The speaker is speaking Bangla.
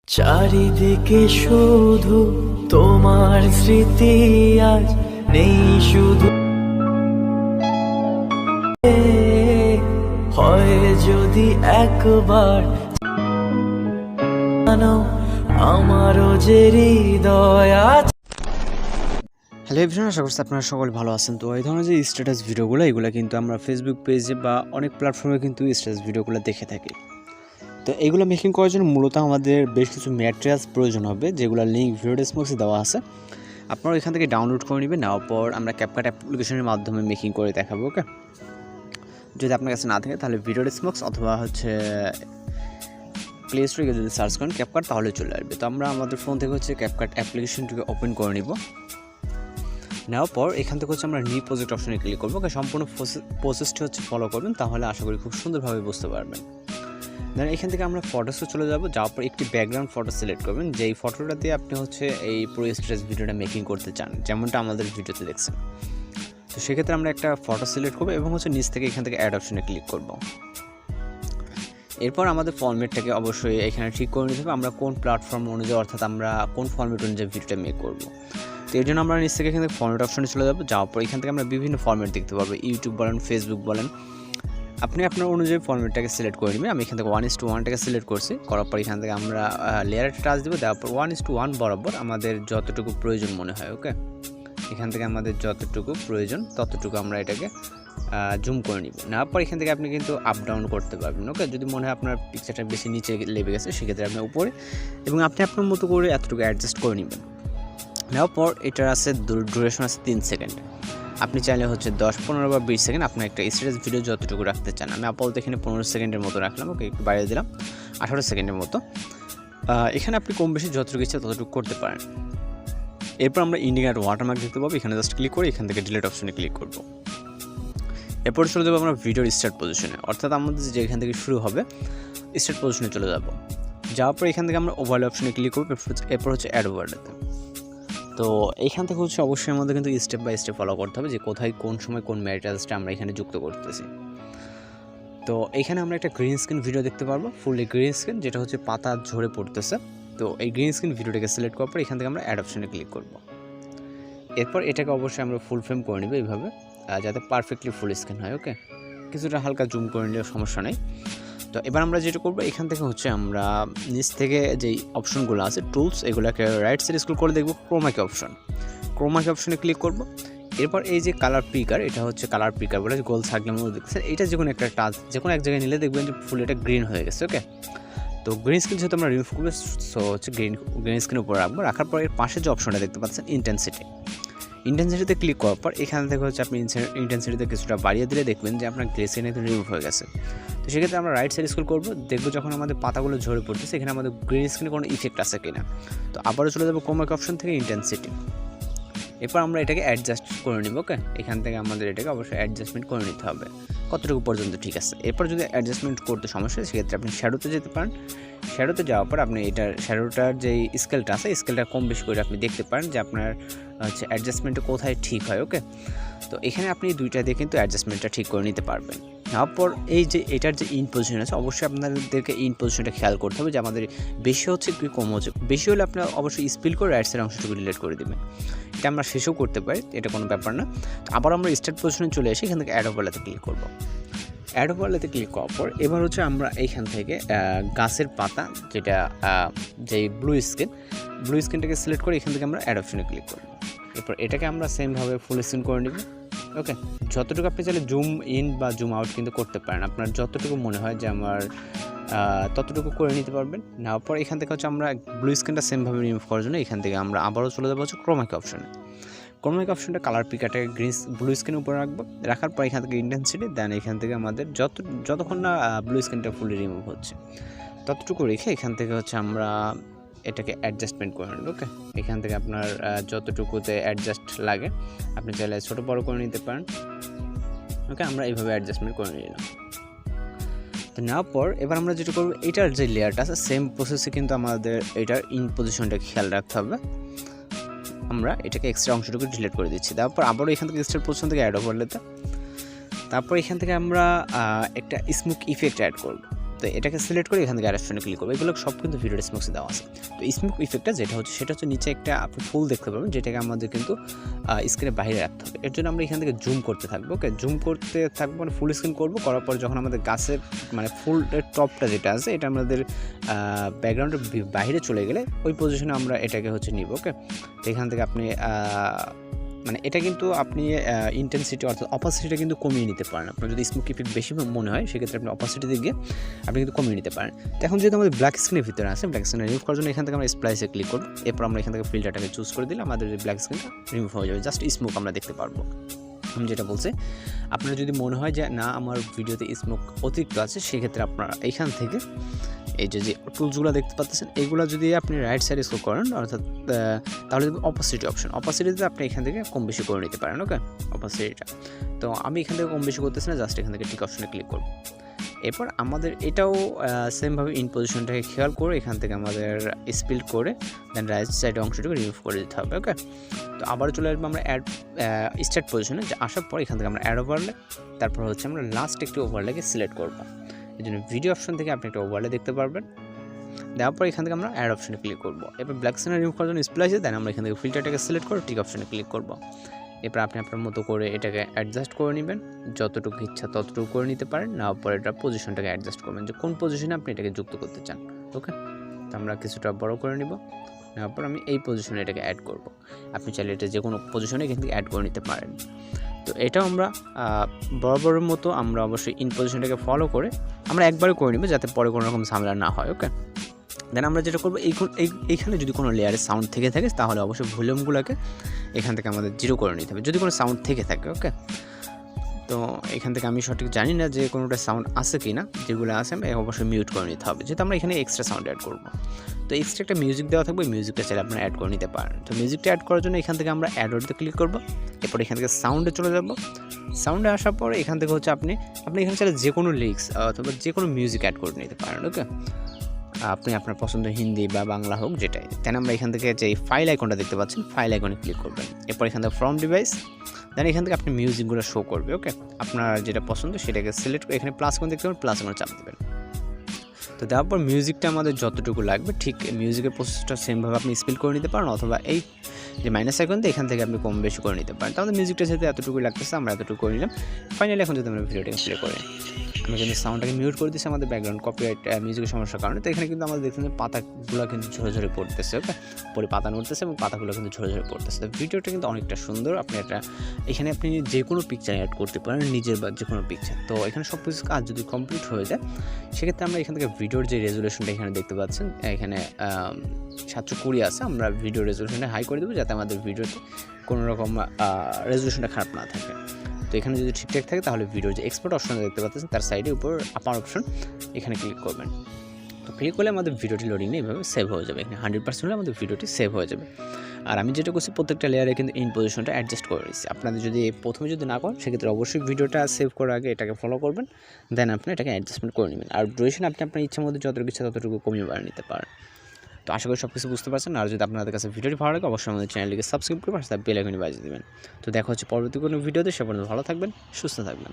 চারিদিকে শুধু তোমার স্মৃতি, আজ নেই শুধু হয় যদি একবার জানো আমারও যে হৃদয় আছে। হ্যালো এভরিওয়ান, আশা করছি আপনারা সকলে ভালো আছেন। তো এই ধরনের যে স্ট্যাটাস ভিডিওগুলো এগুলো কিন্তু আমরা ফেসবুক পেজে বা অনেক প্ল্যাটফর্মে কিন্তু স্ট্যাটাস ভিডিওগুলো দেখে থাকি। তো এইগুলো মেকিং করার জন্য মূলত আমাদের বেশ কিছু ম্যাটেরিয়ালস প্রয়োজন হবে, যেগুলো লিঙ্ক ভিডিও ডেসক্রিপশনে দেওয়া আছে। আপনারা এখান থেকে ডাউনলোড করে নেবেন। নেওয়ার পর আমরা ক্যাপকাট অ্যাপ্লিকেশনের মাধ্যমে মেকিং করে দেখাবো। ওকে, যদি আপনার কাছে না থাকে তাহলে ভিডিও ডেসক্রিপশন অথবা প্লে স্টোরে যদি সার্চ করেন ক্যাপকাট তাহলে চলে আসবে। তো আমরা আমাদের ফোন থেকে ক্যাপকাট অ্যাপ্লিকেশনটিকে ওপেন করে নিব। নেওয়ার পর এখান থেকে আমরা নিউ প্রজেক্ট অপশনে ক্লিক করবো। সম্পূর্ণ প্রসেসটি ফলো করবেন, তাহলে আশা করি খুব সুন্দরভাবে বুঝতে পারবেন। দেন এখান থেকে আমরা ফটোসে চলে যাবো। যাওয়ার পর একটি ব্যাকগ্রাউন্ড ফটো সিলেক্ট করবেন, যেই ফটোটা দিয়ে আপনি এই পুরো স্ট্রেস ভিডিওটা মেকিং করতে চান, যেমনটা আমাদের ভিডিওতে দেখছেন। তো সেক্ষেত্রে আমরা একটা ফটো সিলেক্ট করবো এবং নিচ থেকে এখান থেকে অ্যাড অপশনে ক্লিক করব। এরপর আমাদের ফরম্যাটটাকে অবশ্যই এখানে ঠিক করে নিতে হবে, আমরা কোন প্ল্যাটফর্ম অনুযায়ী, অর্থাৎ আমরা কোন ফরম্যাট অনুযায়ী ভিডিওটা মেক করবো। তো এর জন্য আমরা নিচ থেকে এখান থেকে ফরম্যাট অপশনে চলে যাবো। যাওয়ার পর এখান থেকে আমরা বিভিন্ন ফরম্যাট দেখতে পারবো, ইউটিউব বলেন, ফেসবুক বলেন, আপনি আপনার অনুযায়ী ফরম্যাটটাকে সিলেক্ট করে নেবেন। আমি এখান থেকে 1:1টাকে সিলেক্ট করছি। করার পর এখান থেকে আমরা লেয়ারে টাচ দেবো। দেওয়ার পর 1:1 বরাবর আমাদের যতটুকু প্রয়োজন মনে হয়। ওকে, এখান থেকে আমাদের যতটুকু প্রয়োজন ততটুকু আমরা এটাকে জুম করে নিব। নেওয়ার পর এখান থেকে আপনি কিন্তু আপ ডাউন করতে পারবেন। ওকে, যদি মনে হয় আপনার পিকচারটা বেশি নিচে লেগে গেছে, সেক্ষেত্রে আপনি উপরে এবং আপনি আপনার মতো করে এতটুকু অ্যাডজাস্ট করে নেবেন। নেওয়ার পর এটার আছে ডিউরেশন আছে 3 সেকেন্ড। আপনি চাইলে 10, 15 বা 20 সেকেন্ড আপনার একটা স্ট্যাটাস ভিডিও যতটুকু রাখতে চান। আমি আপাতত এখানে 15 সেকেন্ডের মতো রাখলাম। ওকে, একটু বাইরে দিলাম 18 সেকেন্ডের মতো। এখানে আপনি কম বেশি যতটুকু ইচ্ছা ততটুকু করতে পারেন। এরপর আমরা ইন্ডিকেটর ওয়াটারমার্ক দেখতে পাবো। এখানে জাস্ট ক্লিক করে এখান থেকে ডিলিট অপশনে ক্লিক করব। এরপর চলে যাবো আমরা ভিডিওর স্টার্ট পজিশনে, অর্থাৎ আমাদের যেখান থেকে শুরু হবে স্টার্ট পজিশনে চলে যাব। যাওয়ার পর এখান থেকে আমরা ওভারলে অপশনে ক্লিক করবো। এরপর অ্যাড ওভারলেতে। তো এইখান থেকে অবশ্যই আমাদের কিন্তু স্টেপ বাই স্টেপ ফলো করতে হবে, যে কোথায় কোন সময় কোন ম্যাটেরিয়ালসটা আমরা এখানে যুক্ত করতেছি। তো এখানে আমরা একটা গ্রিন স্ক্রিন ভিডিও দেখতে পারবো, ফুললি গ্রিন স্ক্রিন, যেটা পাতা ঝরে পড়তেছে। তো এই গ্রিন স্ক্রিন ভিডিওটাকে সিলেক্ট করার পর এখান থেকে আমরা অ্যাড অপশনে ক্লিক করব। এরপর এটাকে অবশ্যই আমরা ফুল ফ্রেম করে নেব এইভাবে, যাতে পারফেক্টলি ফুল স্ক্রিন হয়। ওকে, কিছুটা হালকা জুম করে নিলেও সমস্যা নেই। তো এবার আমরা যেটা করবো, এখান থেকে আমরা নিচ থেকে যেই অপশনগুলো আছে টুলস, এগুলোকে রাইট সাইড স্ক্রল করে দেখবো ক্রোমাকি অপশনে ক্লিক করব। এরপর এই যে কালার পিকার, এটা কালার পিকার বলে গোল সার্কেলের মধ্যে দেখছেন, এটা যে কোনো একটা টাচ যে কোনো এক জায়গায় নিলে দেখবেন যে ফুল এটা গ্রিন হয়ে গেছে। ওকে, তো গ্রিন স্ক্রিন যেহেতু আমরা রিমুভ করবো, সো গ্রিন স্ক্রিন উপরে রাখবো। রাখার পর এর পাশে যে অপশনটা দেখতে পাচ্ছেন ইন্টেন্সিটিতে ক্লিক করার পর এখান থেকে আপনি ইন্টেন্সিটিতে কিছুটা বাড়িয়ে দিলে দেখবেন যে আপনার গ্রে স্ক্রিন একদম রিমুভ হয়ে গেছে। তো সেক্ষেত্রে আমরা রাইট সাইড স্ক্রল করবো, দেখবো যখন আমাদের পাতাগুলো ঝরে পড়তেছে এখানে আমাদের গ্রিন স্ক্রিনে কোনো ইফেক্ট আছে কিনা। তো আবারও চলে যাবো ক্রোমাকি অপশন থেকে ইন্টেন্সিটি। এরপর আমরা এটাকে অ্যাডজাস্ট করে নিব। ওকে, এখান থেকে আমাদের এটাকে অবশ্যই অ্যাডজাস্টমেন্ট করে নিতে হবে কতটুকু পর্যন্ত ঠিক আছে। এরপর যদি অ্যাডজাস্টমেন্ট করতে সমস্যা হয় সেক্ষেত্রে আপনি শ্যাডোতে যেতে পারেন। শ্যাডোতে যাওয়ার পর আপনি শ্যাডোটার যে স্কেলটা আছে স্কেলটা কম বেশি করে আপনি দেখতে পারেন যে আপনার অ্যাডজাস্টমেন্টটা কোথায় ঠিক হয়। ওকে, তো এখানে আপনি দুইটা দিয়ে কিন্তু অ্যাডজাস্টমেন্টটা ঠিক করে নিতে পারবেন। তারপর এই যে এটার যে ইন পজিশন আছে, অবশ্যই আপনাদেরকে ইন পজিশনটা খেয়াল করতে হবে যে আমাদের বেশি হচ্ছে কি কম হচ্ছে। বেশি হলে আপনার অবশ্যই স্পিল করে রাইট সাইড অংশটুকু ডিলিট করে দেবেন। এটা আমরা শেষেও করতে পারি, এটা কোনো ব্যাপার না। আবার আমরা স্টার্ট পজিশনে চলে এসে এখান থেকে অ্যাড ওভারলেতে ক্লিক করব। অ্যাড ওভারলেতে ক্লিক করার পর এবার আমরা এইখান থেকে গাছের পাতা, যেটা যেই ব্লু স্ক্রিনটাকে সিলেক্ট করে এখান থেকে আমরা অ্যাড অপশনে ক্লিক করব। এরপর এটাকে আমরা সেমভাবে ফুল স্ক্রিন করে নেব। ওকে, যতটুকু আপনি চাইলে জুম ইন বা জুম আউট কিন্তু করতে পারেন, আপনার যতটুকু মনে হয় যে আমার ততটুকু করে নিতে পারবেন। নেওয়ার পর এখান থেকে আমরা ব্লু স্ক্রিনটা সেমভাবে রিমুভ করার জন্য এখান থেকে আমরা আবারও চলে যাবো ক্রোমাকি অপশনটা কালার পিকারটাকে ব্লু স্ক্রিনের উপরে রাখবো। রাখার পর এখান থেকে ইন্টেন্সিটি, দেন এখান থেকে আমাদের যতক্ষণ না ব্লু স্ক্রিনটা ফুলি রিমুভ হচ্ছে ততটুকু রেখে এখান থেকে আমরা এটাকে অ্যাডজাস্টমেন্ট করে নেব। ওকে, এখান থেকে আপনার যতটুকুতে অ্যাডজাস্ট লাগে আপনি চাইলে ছোটো বড়ো করে নিতে পারেন। ওকে, আমরা এইভাবে অ্যাডজাস্টমেন্ট করে নিলাম। তো নেওয়ার পর এবার আমরা যেটা করবো, এটার যে লেয়ারটা আছে সেম প্রসেসে কিন্তু আমাদের এটার ইন পজিশনটা খেয়াল রাখতে হবে। আমরা এটাকে এক্সট্রা অংশটুকু ডিলিট করে দিচ্ছি। তারপর আবারও এখান থেকে এক্সট্রা পজিশন থেকে অ্যাড ওভারলেতে, তারপর এখান থেকে আমরা একটা স্মোক ইফেক্ট অ্যাড করব। তো এটাকে সিলেক্ট করে এখান থেকে অ্যাড অপশনে ক্লিক করবো। এগুলো সব কিন্তু ভিডিও স্মোকসে দেওয়া আছে। তো স্মোক ইফেক্টটা যেটা হচ্ছে সেটা হচ্ছে নিচে একটা আপনি ফুল দেখতে পাবেন, যেটাকে আমাদের কিন্তু স্ক্রিনের বাইরে রাখতে হবে। এর জন্য আমরা এখান থেকে জুম করতে থাকবো। ওকে, জুম করতে থাকবো মানে ফুল স্ক্রিন করবো, করার পর যখন আমাদের গাছের মানে ফুল টপটা যেটা আছে এটা আমাদের ব্যাকগ্রাউন্ডের বাইরে চলে গেলে ওই পজিশনে আমরা এটাকে হচ্ছে নিব। ওকে, তো এখান থেকে আপনি মানে এটা কিন্তু আপনি ইন্টেন্সিটি অর্থাৎ অপাসিটিটা কিন্তু কমিয়ে নিতে পারেন। আপনার যদি স্মোক ইফেক্ট বেশি মনে হয় সেক্ষেত্রে আপনি অপাসিটিতে গিয়ে আপনি কিন্তু কমিয়ে নিতে পারেন। তো এখন যেহেতু আমাদের ব্ল্যাক স্ক্রিনের ভিতরে আছে, ব্ল্যাক স্ক্রিন রিমুভ করার জন্য এখান থেকে আমরা স্প্লাইসে ক্লিক করব। এরপর আমরা এখান থেকে ফিল্টারটাকে চুজ করে দিলে আমাদের যে ব্ল্যাক স্ক্রিনটা রিমুভ হয়ে যাবে, জাস্ট স্মোক আমরা দেখতে পারবো। আমি যেটা বলছি, আপনার যদি মনে হয় যে না আমার ভিডিওতে স্মোক অতিরিক্ত আছে, সেক্ষেত্রে আপনারা এইখান থেকে এই যে টুলসগুলো দেখতে পাচ্ছেন এইগুলো যদি আপনি রাইট সাইডে স্ক্রল করেন অর্থাৎ তাহলে অপাসিটি অপশন, অপাসিটিতে আপনি এখান থেকে কম বেশি করে নিতে পারেন। ওকে, অপাসিটিটা তো আমি এখান থেকে কম বেশি করতেছি না, জাস্ট এখান থেকে ঠিক অপশনে ক্লিক করব। এরপর আমাদের এটাও সেমভাবে ইন পজিশনটাকে খেয়াল করে এখান থেকে আমাদের স্পিল করে দেন রাইট সাইডের অংশটাকে রিমুভ করে দিতে হবে। ওকে, তো আবার চলে আসবো আমরা অ্যাড স্টার্ট পজিশনে, আসার পর এখান থেকে আমরা অ্যাড ওভারলে, তারপর হচ্ছে আমরা লাস্ট একটি ওভারলেকে সিলেক্ট করবো। এই জন্য ভিডিও অপশন থেকে আপনি একটা ওভারলে দেখতে পারবেন। দেওয়ার পর এখান থেকে আমরা অ্যাড অপশনে ক্লিক করবো। এরপর ব্ল্যাক স্ক্রিন রিমুভ করার জন্য স্প্লাইসে দেন আমরা এখান থেকে ফিল্টারটাকে সিলেক্ট করে ঠিক অপশনে ক্লিক করবো। এরপর আপনি আপনার মতো করে এটাকে অ্যাডজাস্ট করে নেবেন, যতটুকু ইচ্ছা ততটুকু করে নিতে পারেন। নেওয়ার পর এটা পজিশনটাকে অ্যাডজাস্ট করবেন যে কোন পজিশনে আপনি এটাকে যুক্ত করতে চান। ওকে, তো আমরা কিছুটা বড় করে নিব। নেওয়ার পর আমি এই পজিশনে এটাকে অ্যাড করব। আপনি চাইলে এটা যে কোনো পজিশনে এখান থেকে অ্যাড করে নিতে পারেন। তো এটাও আমরা বরাবরের মতো আমরা অবশ্যই ইন পজিশনটাকে ফলো করে আমরা একবারে করে নেব, যাতে পরে কোনো রকম ঝামেলা না হয়। ওকে, দেন আমরা যেটা করবো এইখানে যদি কোনো লেয়ারে সাউন্ড থেকে থাকে তাহলে অবশ্যই ভলিউমগুলোকে এখান থেকে আমাদের জিরো করে নিতে হবে যদি কোনো সাউন্ড থেকে থাকে। ওকে, তো এখান থেকে আমি সঠিক জানি না যে কোনোটা সাউন্ড আছে কি না, যেগুলো আছে আমরা অবশ্যই মিউট করে নিতে হবে, যেহেতু আমরা এখানে এক্সট্রা সাউন্ড অ্যাড করবো। তো এক্সট্রা একটা মিউজিক দেওয়া থাকবে, মিউজিকটা চাইলে আপনারা অ্যাড করে নিতে পারেন। তো মিউজিকটা অ্যাড করার জন্য এখান থেকে আমরা অ্যাড ওয়ার্ডে ক্লিক করবো। এরপর এখান থেকে সাউন্ডে চলে যাব। সাউন্ডে আসার পরে এখান থেকে হচ্ছে আপনি এখানে চাইলে যে কোনো লিরিক্স অথবা যে কোনো মিউজিক অ্যাড করে নিতে পারেন। ওকে, আপনি আপনার পছন্দ হিন্দি বা বাংলা হোক যেটাই, তাই আমরা এখান থেকে যে ফাইল আইকনটা দেখতে পাচ্ছেন ফাইল আইকনে ক্লিক করবেন। এরপর এখান থেকে ফ্রম ডিভাইস, দেন এখান থেকে আপনি মিউজিকগুলো শো করবে। ওকে, আপনার যেটা পছন্দ সেটাকে সিলেক্ট করে এখানে প্লাস করে দেখতে পাবেন, প্লাস করে চাপ দেবেন। তো দেওয়ার পর মিউজিকটা আমাদের যতটুকু লাগবে ঠিক মিউজিকের প্রসেসটা সেমভাবে আপনি স্পিল করে নিতে পারেন, অথবা এই যে মাইনাস আইকন দিয়ে এখান থেকে আপনি কম বেশি করে নিতে পারেন। তাহলে মিউজিকটা যেহেতু এতটুকুই লাগতেছে আমরা এতটুকু করে নিলাম। ফাইনালি এখন যদি আমরা ভিডিওটাকে প্লে করি, আমি কিন্তু সাউন্ডটাকে মিউট করে দিচ্ছি আমাদের ব্যাকগ্রাউন্ড কপিরাইট মিউজিকের সমস্যার কারণে। তো এখানে কিন্তু আমাদের দেখছেন যে পাতাগুলো কিন্তু ঝরে ঝরে পড়তেছে। ওকে, পরে পাতা নড়তেছে এবং পাতাগুলো কিন্তু ঝরে ঝরে পড়তেছে। তো ভিডিওটা কিন্তু অনেকটা সুন্দর। আপনি এখানে আপনি যে কোনো পিকচার অ্যাড করতে পারেন, নিজের বা যে কোনো পিকচার। তো এখানে সব কিছু কাজ যদি কমপ্লিট হয়ে যায় সেক্ষেত্রে আমরা এখান থেকে ভিডিওর যে রেজুলেশনটা এখানে দেখতে পাচ্ছেন, এখানে 720 আছে, আমরা ভিডিও রেজুলেশনটা হাই করে দেবো যাতে আমাদের ভিডিওতে কোনো রকম রেজুলেশনটা খারাপ না থাকে। তো এখানে যদি ঠিকঠাক থাকে তাহলে ভিডিওর যে এক্সপোর্ট অপশন দেখতে পাচ্ছেন তার সাইডে উপর আপার অপশন এখানে ক্লিক করবেন। তো ক্লিক করলে আমাদের ভিডিওটি লোডিং নিয়ে এভাবে সেভ হয়ে যাবে। এখানে 100% হলে আমাদের ভিডিওটি সেভ হয়ে যাবে। আর আমি যেটা করছি প্রত্যেকটা লেয়ারে কিন্তু ইন পজিশনটা অ্যাডজাস্ট করে দিচ্ছি। আপনাদের যদি প্রথমে যদি না করেন সেক্ষেত্রে অবশ্যই ভিডিওটা সেভ করার আগে এটাকে ফলো করবেন, দেন আপনি এটাকে অ্যাডজাস্টমেন্ট করে নেবেন। আর ডুরেশন আপনি আপনার ইচ্ছার মধ্যে যতটুকু ইচ্ছা ততটুকু কমিয়ে বাড়িয়ে নিতে পারেন। তো আশা করি সব কিছু বুঝতে পারছেন। আর যদি আপনাদের কাছে ভিডিওটি ভালো লাগে অবশ্যই আমাদের চ্যানেলটিকে সাবস্ক্রাইব করে পাশে বেল আইকনটি বাজিয়ে দেবেন। তো দেখা হচ্ছে পরবর্তী কোনো ভিডিওতে। সে পর্যন্ত ভালো থাকবেন, সুস্থ থাকবেন।